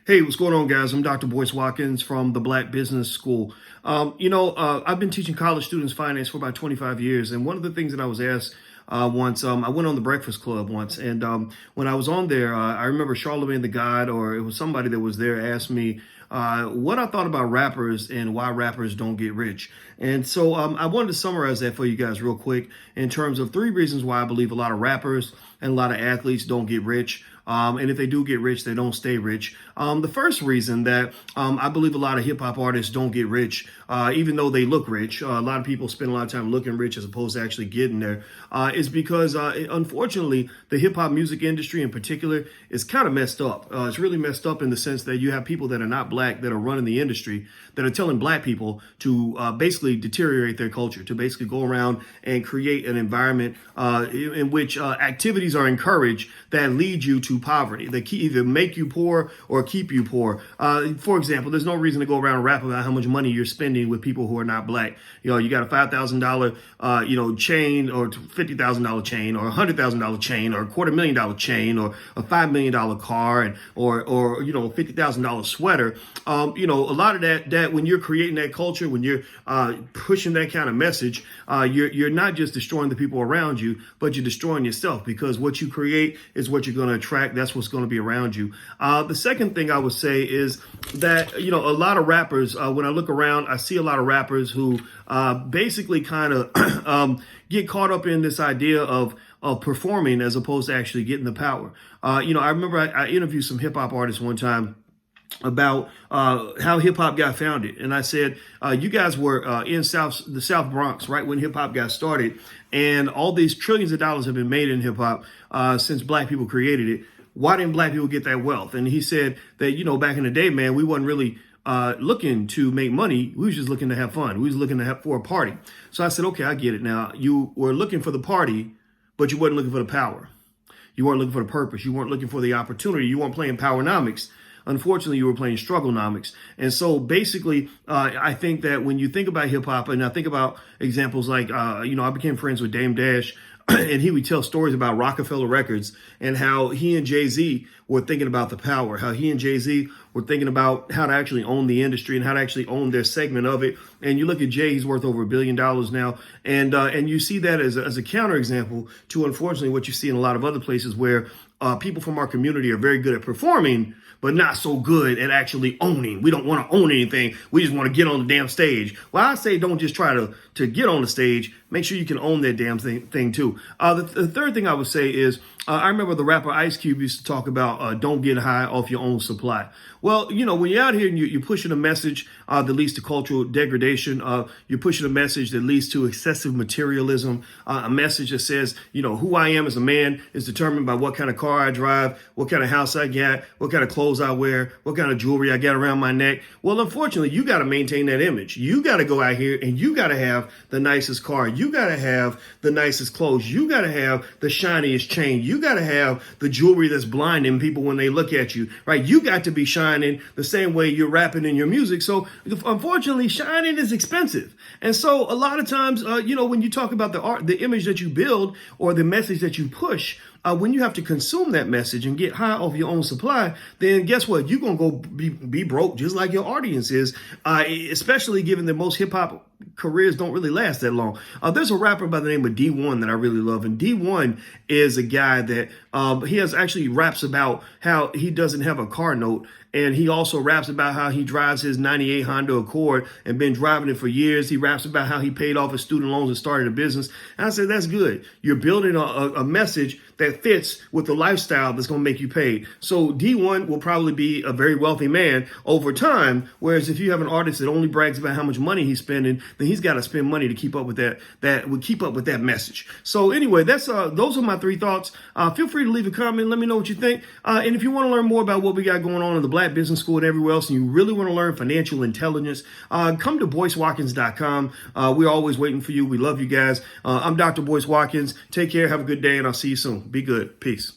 Hey, what's going on, guys? I'm Dr. Boyce Watkins from the Black Business School. I've been teaching college students finance for about 25 years. And one of the things that I was asked once, I went on the Breakfast Club once. And when I was on there, I remember Charlemagne the God, or it was somebody that was there, asked me what I thought about rappers and why rappers don't get rich. And so I wanted to summarize that for you guys real quick in terms of 3 reasons why I believe a lot of rappers and a lot of athletes don't get rich. And if they do get rich, they don't stay rich. The first reason that I believe a lot of hip hop artists don't get rich, even though they look rich, a lot of people spend a lot of time looking rich as opposed to actually getting there, is because unfortunately, the hip hop music industry in particular is kind of messed up. It's really messed up in the sense that you have people that are not black that are running the industry that are telling black people to basically deteriorate their culture, to basically go around and create an environment in which activities are encouraged that lead you to poverty. They either make you poor or keep you poor. For example, there's no reason to go around and rap about how much money you're spending with people who are not black. You know, you got a $5,000 chain, or $50,000 chain, or $100,000 chain, or $250,000 chain, or a $5 million car, and or $50,000 sweater. A lot of that when you're creating that culture, when you're pushing that kind of message, you're not just destroying the people around you, but you're destroying yourself, because what you create is what you're going to attract. That's what's going to be around you. The second thing I would say is that, a lot of rappers, when I look around, I see a lot of rappers who basically kind of get caught up in this idea of performing as opposed to actually getting the power. I remember I interviewed some hip hop artists one time about how hip hop got founded. And I said, you guys were in the South Bronx, right when hip hop got started. And all these trillions of dollars have been made in hip hop since black people created it. Why didn't black people get that wealth? And he said that, back in the day, man, we wasn't really looking to make money. We was just looking to have fun. We was looking for a party. So I said, okay, I get it now. You were looking for the party, but you wasn't looking for the power. You weren't looking for the purpose. You weren't looking for the opportunity. You weren't playing powernomics. Unfortunately, you were playing strugglenomics. And so basically, I think that when you think about hip hop, and I think about examples like, I became friends with Dame Dash, and he would tell stories about Rockefeller Records and how he and Jay-Z were thinking about the power, how he and Jay-Z were thinking about how to actually own the industry and how to actually own their segment of it. And you look at Jay, he's worth over $1 billion now. And you see that as a counterexample to, unfortunately, what you see in a lot of other places where people from our community are very good at performing, but not so good at actually owning. We don't want to own anything. We just want to get on the damn stage. Well, I say don't just try to get on the stage. Make sure you can own that damn thing too. The third thing I would say is, I remember the rapper Ice Cube used to talk about don't get high off your own supply. Well, when you're out here and you're pushing a message that leads to cultural degradation, you're pushing a message that leads to excessive materialism, a message that says, who I am as a man is determined by what kind of car I drive, what kind of house I got, what kind of clothes I wear, what kind of jewelry I got around my neck. Well, unfortunately, you got to maintain that image. You got to go out here and you got to have the nicest car. You got to have the nicest clothes. You got to have the shiniest chain. You got to have the jewelry that's blinding people when they look at you, right? You got to be shining the same way you're rapping in your music. So unfortunately, shining is expensive. And so a lot of times, when you talk about the art, the image that you build or the message that you push, when you have to consume that message and get high off your own supply, then guess what? You're going to go be broke just like your audience is, especially given that most hip hop careers don't really last that long. There's a rapper by the name of D1 that I really love. And D1 is a guy that he has actually raps about how he doesn't have a car note. And he also raps about how he drives his 98 Honda Accord and been driving it for years. He raps about how he paid off his student loans and started a business. And I said, that's good. You're building a message that fits with the lifestyle that's going to make you paid. So D1 will probably be a very wealthy man over time. Whereas if you have an artist that only brags about how much money he's spending, then he's got to spend money to keep up with that message. So anyway, those are my 3 thoughts. Feel free to leave a comment. Let me know what you think. And if you want to learn more about what we got going on in the Black Business School and everywhere else, and you really want to learn financial intelligence, come to BoyceWatkins.com. We're always waiting for you. We love you guys. I'm Dr. Boyce Watkins. Take care. Have a good day, and I'll see you soon. Be good. Peace.